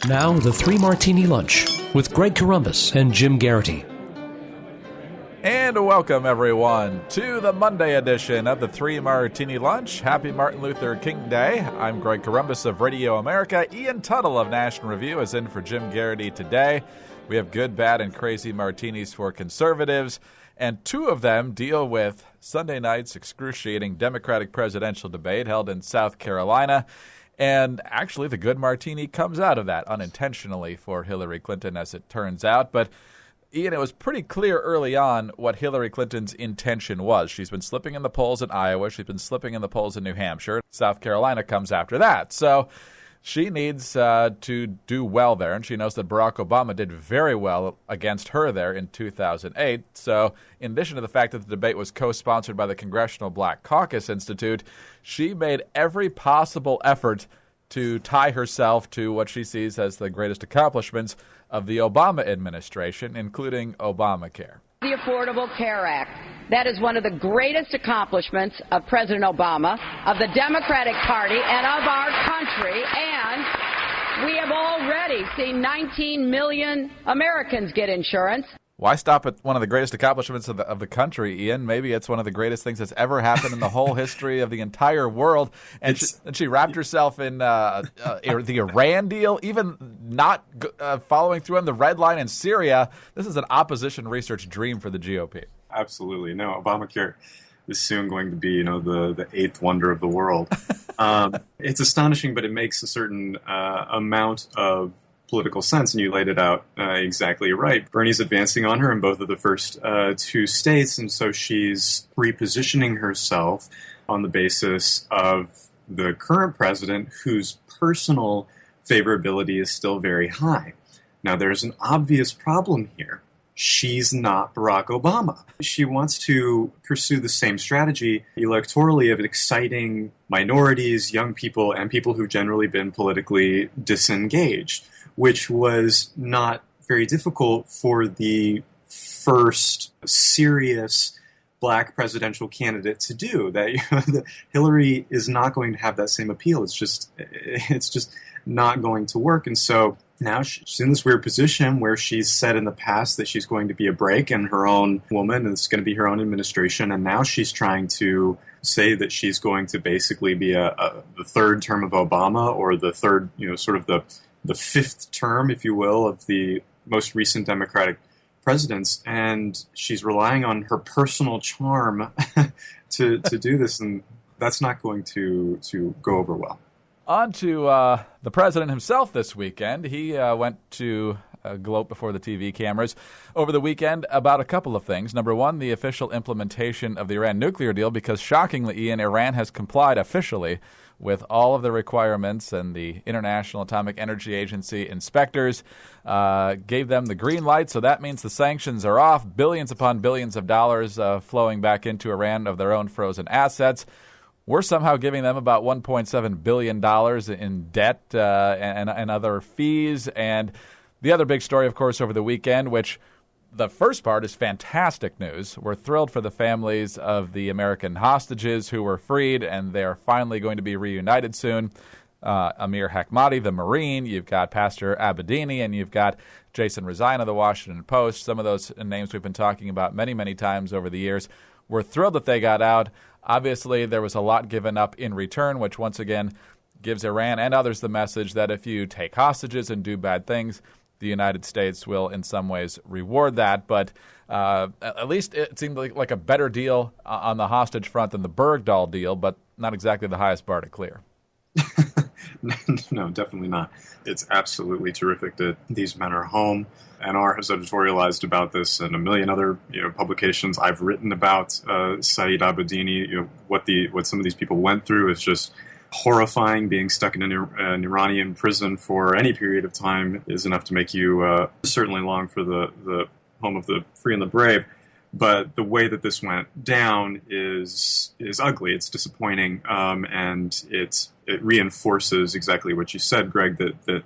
Now, the Three Martini Lunch with Greg Corombos and Jim Garrity. And welcome, everyone, to the Monday edition of the Three Martini Lunch. Happy Martin Luther King Day. I'm Greg Corombos of Radio America. Ian Tuttle of National Review is in for Jim Garrity today. We have good, bad, and crazy martinis for conservatives, and two of them deal with Sunday night's excruciating Democratic presidential debate held in South Carolina. And actually, the good martini comes out of that unintentionally for Hillary Clinton, as it turns out. But Ian, it was pretty clear early on what Hillary Clinton's intention was. She's been slipping in the polls in Iowa. She's been slipping in the polls in New Hampshire. South Carolina comes after that. So she needs to do well there, and she knows that Barack Obama did very well against her there in 2008. So in addition to the fact that the debate was co-sponsored by the Congressional Black Caucus Institute, she made every possible effort to tie herself to what she sees as the greatest accomplishments of the Obama administration, including Obamacare. The Affordable Care Act. That is one of the greatest accomplishments of President Obama, of the Democratic Party, and of our country. And we have already seen 19 million Americans get insurance. Why stop at one of the greatest accomplishments of the country, Ian? Maybe it's one of the greatest things that's ever happened in the whole history of the entire world. And she wrapped herself in the Iran deal, even not following through on the red line in Syria. This is an opposition research dream for the GOP. Absolutely. No, Obamacare is soon going to be, the eighth wonder of the world. It's astonishing, but it makes a certain amount of political sense, and you laid it out exactly right. Bernie's advancing on her in both of the first two states, and so she's repositioning herself on the basis of the current president, whose personal favorability is still very high. Now, there's an obvious problem here. She's not Barack Obama. She wants to pursue the same strategy electorally of exciting minorities, young people, and people who've generally been politically disengaged, which was not very difficult for the first serious black presidential candidate to do. That Hillary is not going to have that same appeal. It's just not going to work. And so now she's in this weird position where she's said in the past that she's going to be a break and her own woman, and it's going to be her own administration. And now she's trying to say that she's going to basically be the third term of Obama, or the third, sort of the fifth term, if you will, of the most recent Democratic presidents. And she's relying on her personal charm to do this. And that's not going to go over well. On to the president himself this weekend. He went to gloat before the TV cameras over the weekend about a couple of things. Number one, the official implementation of the Iran nuclear deal, because shockingly, Ian, Iran has complied officially with all of the requirements, and the International Atomic Energy Agency inspectors gave them the green light. So that means the sanctions are off, billions upon billions of dollars flowing back into Iran of their own frozen assets. We're somehow giving them about $1.7 billion in debt and other fees. And the other big story, of course, over the weekend, which the first part is fantastic news. We're thrilled for the families of the American hostages who were freed, and they're finally going to be reunited soon. Amir Hekmati, the Marine, you've got Pastor Abedini, and you've got Jason Rezaian of the Washington Post, some of those names we've been talking about many, many times over the years. We're thrilled that they got out. Obviously, there was a lot given up in return, which once again gives Iran and others the message that if you take hostages and do bad things, the United States will in some ways reward that. But at least it seemed like a better deal on the hostage front than the Bergdahl deal, but not exactly the highest bar to clear. No, definitely not. It's absolutely terrific that these men are home. NR has editorialized about this, and a million other publications. I've written about Saeed Abedini. What some of these people went through is just horrifying. Being stuck in an Iranian prison for any period of time is enough to make you certainly long for the home of the free and the brave. But the way that this went down is ugly. It's disappointing, and it reinforces exactly what you said, Greg, that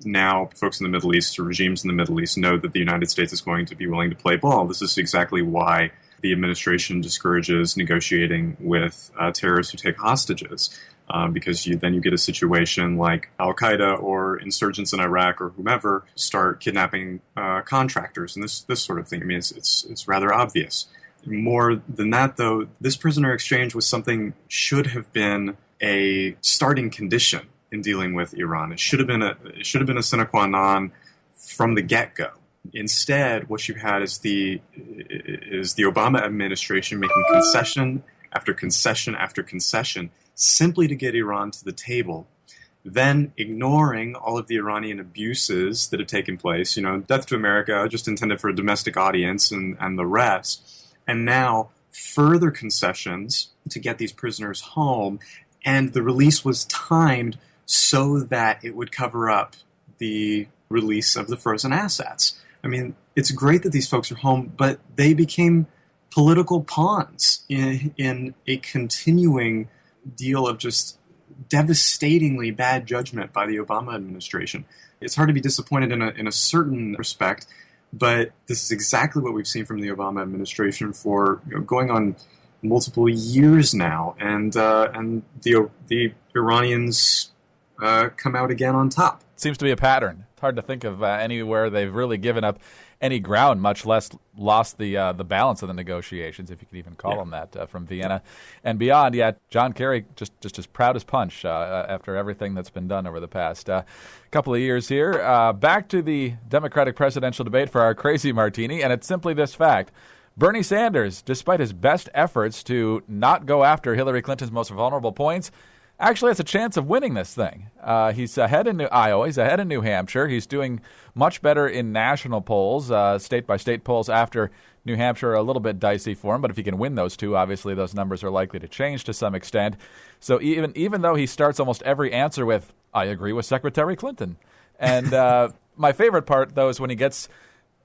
now folks in the Middle East, or regimes in the Middle East, know that the United States is going to be willing to play ball. This is exactly why the administration discourages negotiating with terrorists who take hostages. because then you get a situation like Al-Qaeda or insurgents in Iraq or whomever start kidnapping contractors and this sort of thing. I mean, it's rather obvious. More than that, though, this prisoner exchange was something should have been a starting condition in dealing with Iran. It should have been a sine qua non from the get-go. Instead, what you had is the Obama administration making concession after concession after concession simply to get Iran to the table, then ignoring all of the Iranian abuses that have taken place, Death to America, just intended for a domestic audience and the rest, and now further concessions to get these prisoners home, and the release was timed so that it would cover up the release of the frozen assets. I mean, it's great that these folks are home, but they became political pawns in a continuing deal of just devastatingly bad judgment by the Obama administration. It's hard to be disappointed in a certain respect, but this is exactly what we've seen from the Obama administration for going on multiple years now, and the Iranians come out again on top. Seems to be a pattern. It's hard to think of anywhere they've really given up any ground, much less lost the balance of the negotiations, if you could even call them that, from Vienna and beyond. Yeah, John Kerry just as proud as punch after everything that's been done over the past couple of years here. Back to the Democratic presidential debate for our crazy Martini, and it's simply this fact. Bernie Sanders, despite his best efforts to not go after Hillary Clinton's most vulnerable points, actually has a chance of winning this thing. He's ahead in Iowa. He's ahead in New Hampshire. He's doing much better in national polls, state-by-state polls after New Hampshire are a little bit dicey for him. But if he can win those two, obviously those numbers are likely to change to some extent. So even though he starts almost every answer with, I agree with Secretary Clinton. And my favorite part, though, is when he gets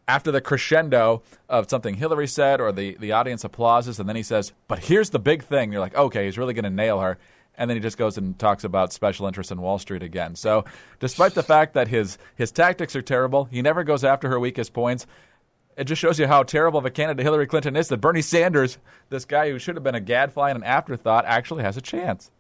after the crescendo of something Hillary said or the audience applauses, and then he says, but here's the big thing. You're like, okay, he's really going to nail her. And then he just goes and talks about special interests in Wall Street again. So despite the fact that his tactics are terrible, he never goes after her weakest points. It just shows you how terrible of a candidate Hillary Clinton is, that Bernie Sanders, this guy who should have been a gadfly and an afterthought, actually has a chance.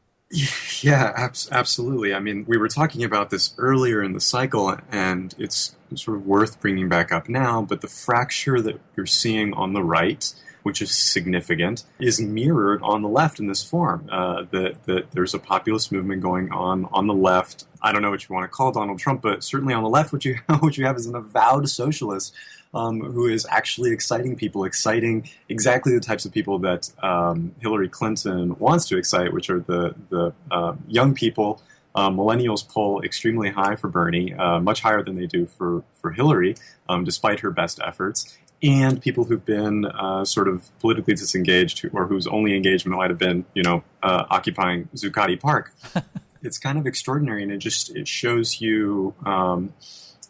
Yeah, absolutely. I mean, we were talking about this earlier in the cycle, and it's sort of worth bringing back up now, but the fracture that you're seeing on the right, which is significant, is mirrored on the left in this form. There's a populist movement going on the left. I don't know what you want to call Donald Trump, but certainly on the left, what you have is an avowed socialist who is actually exciting exactly the types of people that Hillary Clinton wants to excite, which are the young people. Millennials poll extremely high for Bernie, much higher than they do for Hillary, despite her best efforts. And people who've been sort of politically disengaged, or whose only engagement might have been, occupying Zuccotti Park. It's kind of extraordinary, and it shows you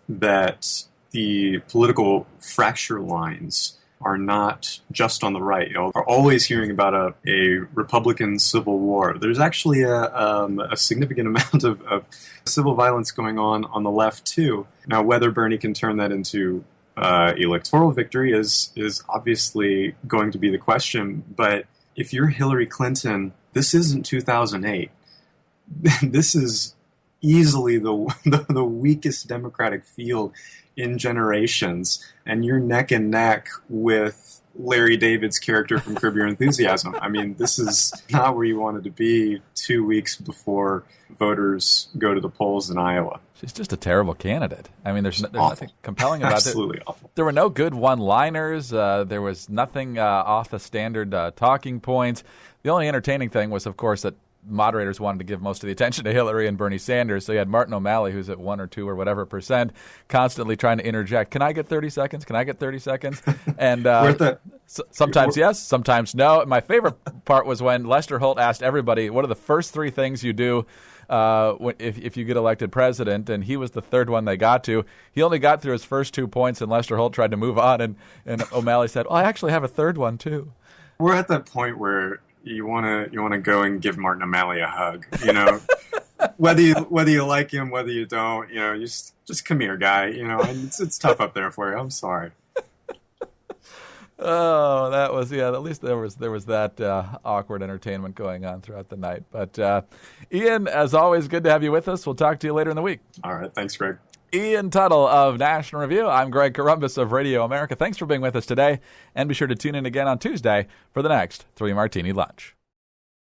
that the political fracture lines are not just on the right. We're always hearing about a Republican civil war. There's actually a significant amount of civil violence going on the left too. Now, whether Bernie can turn that into electoral victory is obviously going to be the question. But if you're Hillary Clinton, this isn't 2008. This is easily the weakest Democratic field in generations, and you're neck and neck with Larry David's character from Curb Your Enthusiasm. I mean, this is not where you wanted to be 2 weeks before voters go to the polls in Iowa. She's just a terrible candidate. I mean, there's nothing compelling about it. Absolutely awful. There were no good one-liners. There was nothing off the standard talking points. The only entertaining thing was, of course, that moderators wanted to give most of the attention to Hillary and Bernie Sanders. So you had Martin O'Malley, who's at 1 or 2 or whatever percent, constantly trying to interject. Can I get 30 seconds? Can I get 30 sequence? And sometimes yes, sometimes no. My favorite part was when Lester Holt asked everybody, what are the first 3 things you do if you get elected president? And he was the third one they got to. He only got through his first 2 points, and Lester Holt tried to move on, and O'Malley said, I actually have a third one too. We're at that point where you want to go and give Martin O'Malley a hug, whether you like him, whether you don't, you just come here, guy. It's tough up there for you. I'm sorry. Oh, that was, yeah, at least there was that awkward entertainment going on throughout the night. But Ian, as always, good to have you with us. We'll talk to you later in the week. All right. Thanks, Greg. Ian Tuttle of National Review. I'm Greg Corombos of Radio America. Thanks for being with us today, and be sure to tune in again on Tuesday for the next 3 Martini Lunch.